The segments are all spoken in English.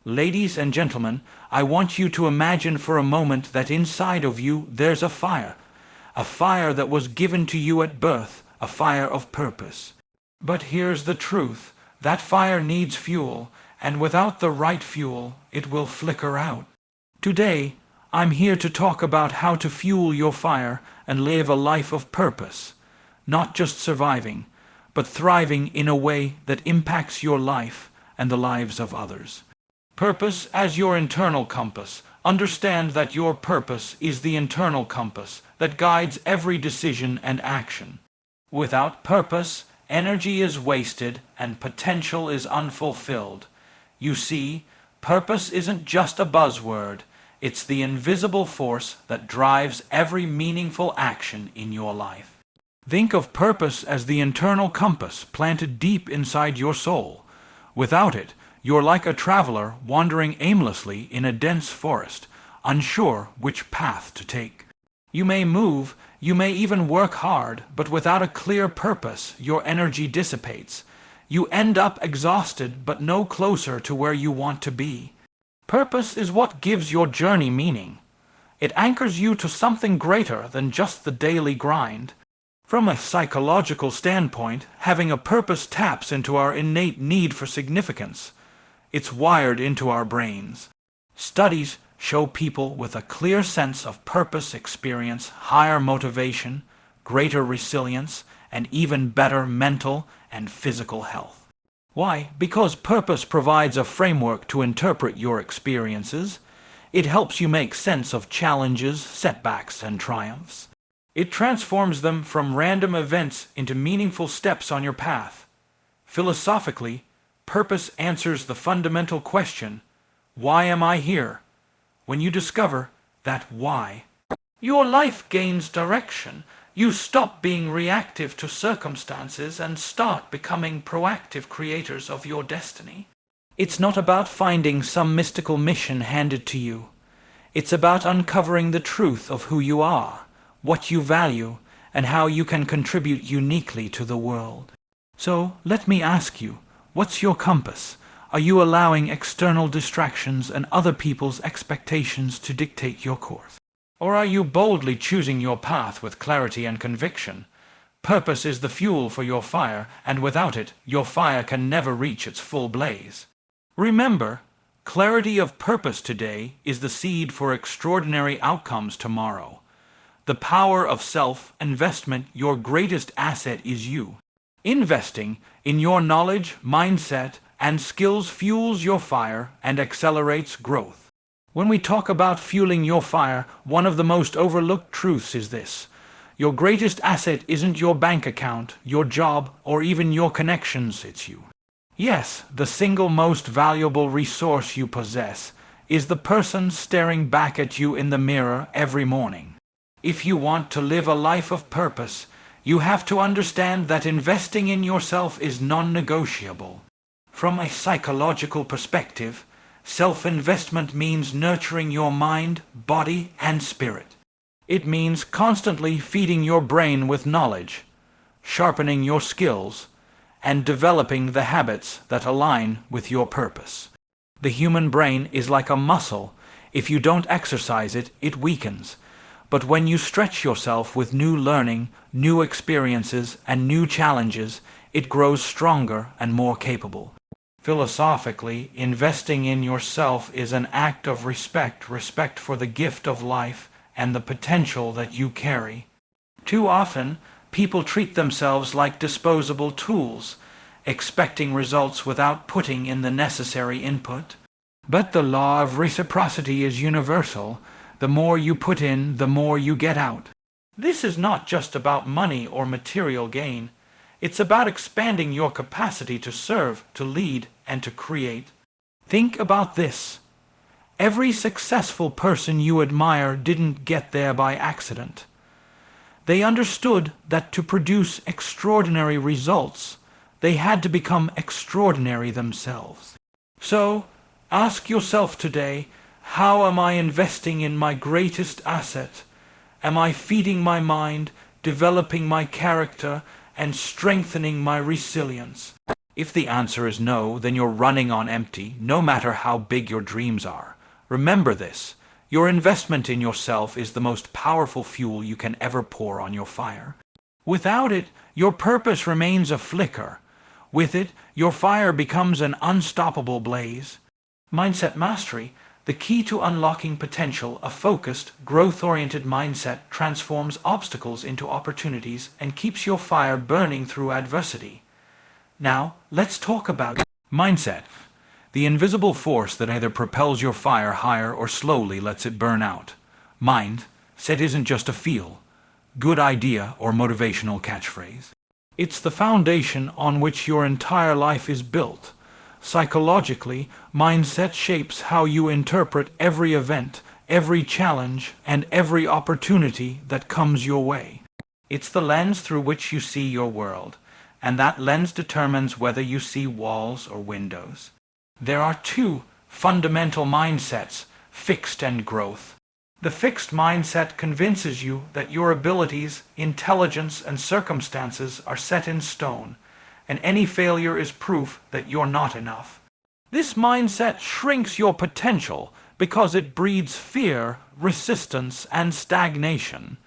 Ladies and gentlemen, I want you to imagine for a moment that inside of you there's a fire that was given to you at birth, a fire of purpose. But here's the truth, that fire needs fuel, and without the right fuel, it will flicker out. Today, I'm here to talk about how to fuel your fire and live a life of purpose, not just surviving, but thriving in a way that impacts your life and the lives of others. Purpose as your internal compass. Understand that your purpose is the internal compass that guides every decision and action. Without purpose, energy is wasted and potential is unfulfilled. You see, purpose isn't just a buzzword. It's the invisible force that drives every meaningful action in your life. Think of purpose as the internal compass planted deep inside your soul. Without it, you're like a traveler wandering aimlessly in a dense forest, unsure which path to take. You may move, you may even work hard, but without a clear purpose, your energy dissipates. You end up exhausted but no closer to where you want to be. Purpose is what gives your journey meaning. It anchors you to something greater than just the daily grind. From a psychological standpoint, having a purpose taps into our innate need for significance. It's wired into our brains. Studies show people with a clear sense of purpose experience higher motivation, greater resilience, and even better mental and physical health. Why? Because purpose provides a framework to interpret your experiences. It helps you make sense of challenges, setbacks, and triumphs. It transforms them from random events into meaningful steps on your path. Philosophically, purpose answers the fundamental question, why am I here? When you discover that why, your life gains direction. You stop being reactive to circumstances and start becoming proactive creators of your destiny. It's not about finding some mystical mission handed to you. It's about uncovering the truth of who you are, what you value, and how you can contribute uniquely to the world. So, let me ask you, what's your compass? Are you allowing external distractions and other people's expectations to dictate your course? Or are you boldly choosing your path with clarity and conviction? Purpose is the fuel for your fire, and without it, your fire can never reach its full blaze. Remember, clarity of purpose today is the seed for extraordinary outcomes tomorrow. The power of self-investment, your greatest asset is you. Investing in your knowledge, mindset, and skills fuels your fire and accelerates growth. When we talk about fueling your fire, one of the most overlooked truths is this. Your greatest asset isn't your bank account, your job, or even your connections, it's you. Yes, the single most valuable resource you possess is the person staring back at you in the mirror every morning. If you want to live a life of purpose, you have to understand that investing in yourself is non-negotiable. From a psychological perspective, self-investment means nurturing your mind, body, and spirit. It means constantly feeding your brain with knowledge, sharpening your skills, and developing the habits that align with your purpose. The human brain is like a muscle. If you don't exercise it, it weakens. But when you stretch yourself with new learning, new experiences, and new challenges, it grows stronger and more capable. Philosophically, investing in yourself is an act of respect for the gift of life and the potential that you carry. Too often, people treat themselves like disposable tools, expecting results without putting in the necessary input. But the law of reciprocity is universal. The more you put in, the more you get out. This is not just about money or material gain. It's about expanding your capacity to serve, to lead, and to create. Think about this. Every successful person you admire didn't get there by accident. They understood that to produce extraordinary results, they had to become extraordinary themselves. So, ask yourself today, how am I investing in my greatest asset? Am I feeding my mind, developing my character, and strengthening my resilience? If the answer is no, then you're running on empty, no matter how big your dreams are. Remember this. Your investment in yourself is the most powerful fuel you can ever pour on your fire. Without it, your purpose remains a flicker. With it, your fire becomes an unstoppable blaze. Mindset mastery, the key to unlocking potential. A focused, growth-oriented mindset transforms obstacles into opportunities and keeps your fire burning through adversity. Now, let's talk about mindset. The invisible force that either propels your fire higher or slowly lets it burn out. Mindset isn't just a feel, good idea, or motivational catchphrase. It's the foundation on which your entire life is built. Psychologically, mindset shapes how you interpret every event, every challenge, and every opportunity that comes your way. It's the lens through which you see your world, and that lens determines whether you see walls or windows. There are two fundamental mindsets, fixed and growth. The fixed mindset convinces you that your abilities, intelligence, and circumstances are set in stone, and any failure is proof that you're not enough. This mindset shrinks your potential because it breeds fear, resistance, and stagnation.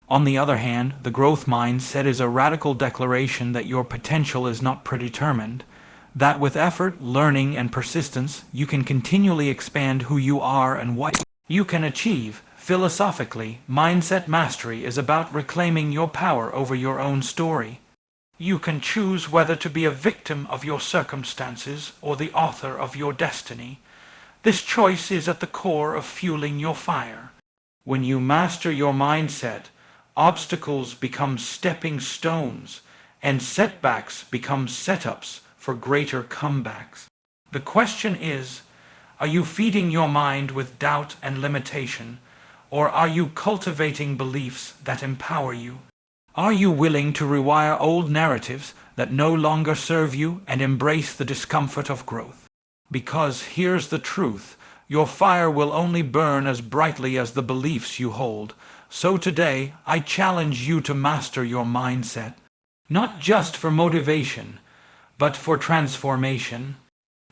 On the other hand, the growth mindset is a radical declaration that your potential is not predetermined, that with effort, learning, and persistence, you can continually expand who you are and what you can achieve. Philosophically, mindset mastery is about reclaiming your power over your own story. You can choose whether to be a victim of your circumstances or the author of your destiny. This choice is at the core of fueling your fire. When you master your mindset, obstacles become stepping stones, and setbacks become setups for greater comebacks. The question is, are you feeding your mind with doubt and limitation, or are you cultivating beliefs that empower you? Are you willing to rewire old narratives that no longer serve you and embrace the discomfort of growth? Because here's the truth, your fire will only burn as brightly as the beliefs you hold. So today, I challenge you to master your mindset, not just for motivation, but for transformation.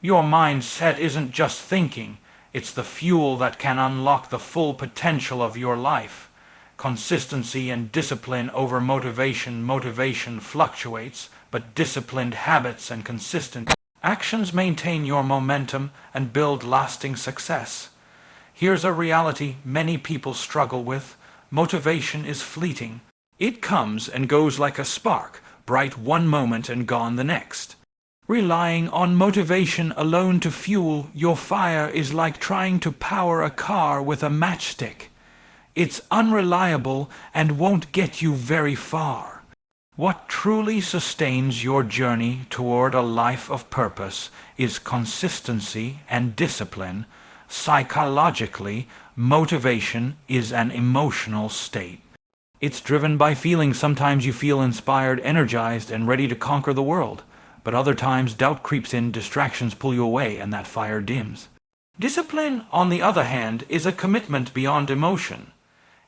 Your mindset isn't just thinking, it's the fuel that can unlock the full potential of your life. Consistency and discipline over motivation. Motivation fluctuates, but disciplined habits and consistent actions maintain your momentum and build lasting success. Here's a reality many people struggle with. Motivation is fleeting. It comes and goes like a spark, bright one moment and gone the next. Relying on motivation alone to fuel your fire is like trying to power a car with a matchstick. It's unreliable and won't get you very far. What truly sustains your journey toward a life of purpose is consistency and discipline. Psychologically, motivation is an emotional state. It's driven by feelings. Sometimes you feel inspired, energized, and ready to conquer the world. But other times doubt creeps in, distractions pull you away, and that fire dims. Discipline, on the other hand, is a commitment beyond emotion.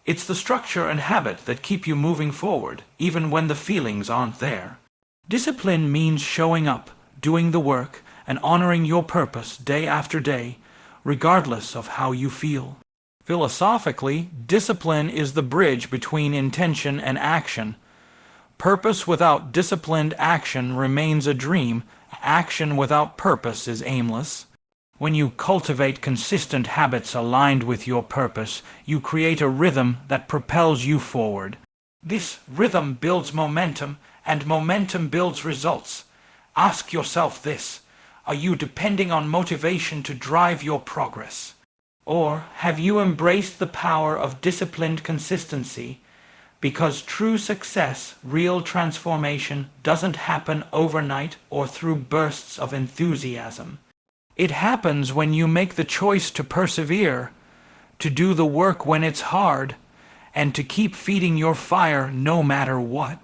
It's the structure and habit that keep you moving forward, even when the feelings aren't there. Discipline means showing up, doing the work, and honoring your purpose day after day, regardless of how you feel. Philosophically, discipline is the bridge between intention and action. Purpose without disciplined action remains a dream. Action without purpose is aimless. When you cultivate consistent habits aligned with your purpose, you create a rhythm that propels you forward. This rhythm builds momentum, and momentum builds results. Ask yourself this: are you depending on motivation to drive your progress? Or have you embraced the power of disciplined consistency? Because true success, real transformation, doesn't happen overnight or through bursts of enthusiasm. It happens when you make the choice to persevere, to do the work when it's hard, and to keep feeding your fire no matter what.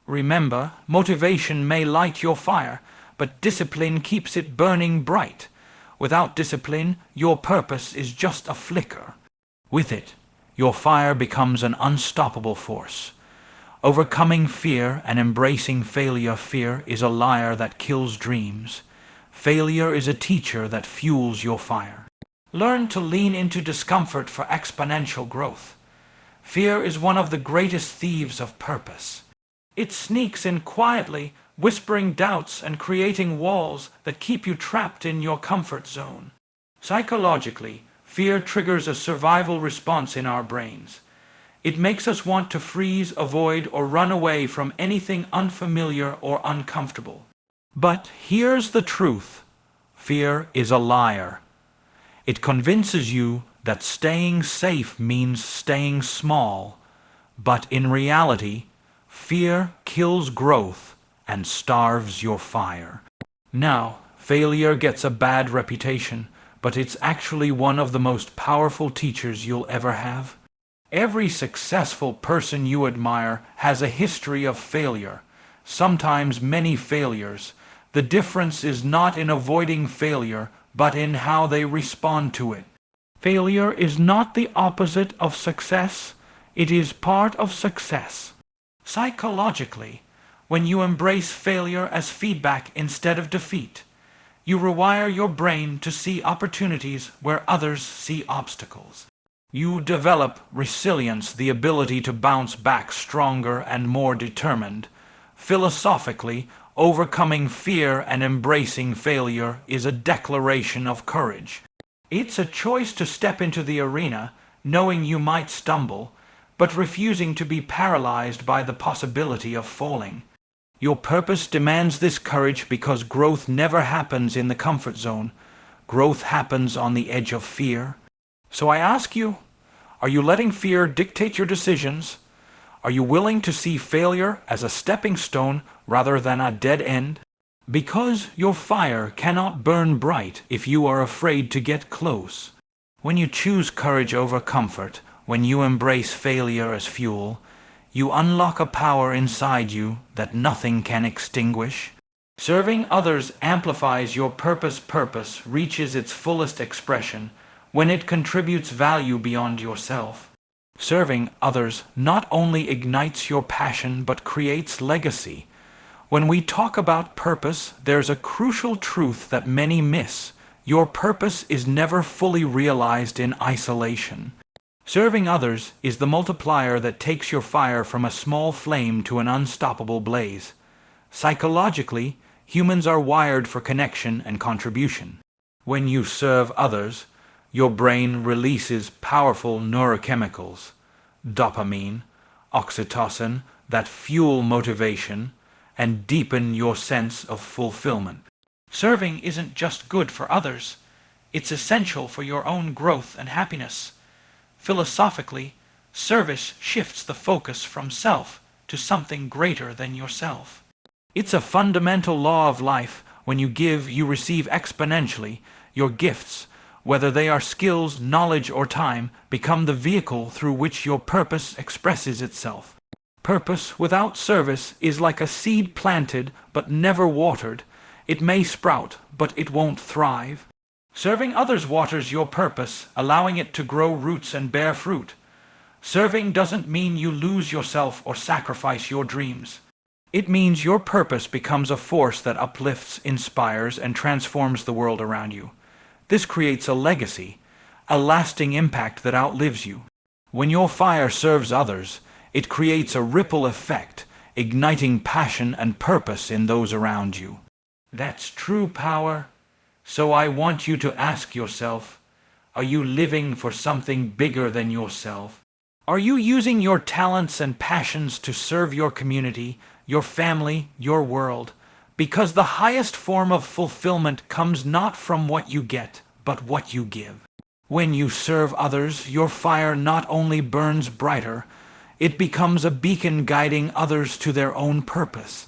Remember, motivation may light your fire, but discipline keeps it burning bright. Without discipline, your purpose is just a flicker. With it, your fire becomes an unstoppable force. Overcoming fear and embracing failure. Fear is a liar that kills dreams. Failure is a teacher that fuels your fire. Learn to lean into discomfort for exponential growth. Fear is one of the greatest thieves of purpose. It sneaks in quietly, whispering doubts and creating walls that keep you trapped in your comfort zone. Psychologically, fear triggers a survival response in our brains. It makes us want to freeze, avoid, or run away from anything unfamiliar or uncomfortable. But here's the truth. Fear is a liar. It convinces you that staying safe means staying small. But in reality, fear kills growth and starves your fire. Now, failure gets a bad reputation, but it's actually one of the most powerful teachers you'll ever have. Every successful person you admire has a history of failure, sometimes many failures. The difference is not in avoiding failure, but in how they respond to it. Failure is not the opposite of success, it is part of success. Psychologically, when you embrace failure as feedback instead of defeat, you rewire your brain to see opportunities where others see obstacles. You develop resilience, the ability to bounce back stronger and more determined. Philosophically, overcoming fear and embracing failure is a declaration of courage. It's a choice to step into the arena, knowing you might stumble, but refusing to be paralyzed by the possibility of falling. Your purpose demands this courage because growth never happens in the comfort zone. Growth happens on the edge of fear. So I ask you, are you letting fear dictate your decisions? Are you willing to see failure as a stepping stone rather than a dead end? Because your fire cannot burn bright if you are afraid to get close. When you choose courage over comfort, when you embrace failure as fuel, you unlock a power inside you that nothing can extinguish. Serving others amplifies your purpose. Purpose reaches its fullest expression when it contributes value beyond yourself. Serving others not only ignites your passion but creates legacy. When we talk about purpose, there's a crucial truth that many miss. Your purpose is never fully realized in isolation. Serving others is the multiplier that takes your fire from a small flame to an unstoppable blaze. Psychologically, humans are wired for connection and contribution. When you serve others, your brain releases powerful neurochemicals, dopamine, oxytocin, that fuel motivation and deepen your sense of fulfillment. Serving isn't just good for others, it's essential for your own growth and happiness. Philosophically, service shifts the focus from self to something greater than yourself. It's a fundamental law of life. When you give, you receive exponentially. Your gifts, whether they are skills, knowledge, or time, become the vehicle through which your purpose expresses itself. Purpose without service is like a seed planted but never watered. It may sprout, but it won't thrive. Serving others waters your purpose, allowing it to grow roots and bear fruit. Serving doesn't mean you lose yourself or sacrifice your dreams. It means your purpose becomes a force that uplifts, inspires, and transforms the world around you. This creates a legacy, a lasting impact that outlives you. When your fire serves others, it creates a ripple effect, igniting passion and purpose in those around you. That's true power. So I want you to ask yourself, are you living for something bigger than yourself? Are you using your talents and passions to serve your community, your family, your world? Because the highest form of fulfillment comes not from what you get, but what you give. When you serve others, your fire not only burns brighter, it becomes a beacon guiding others to their own purpose.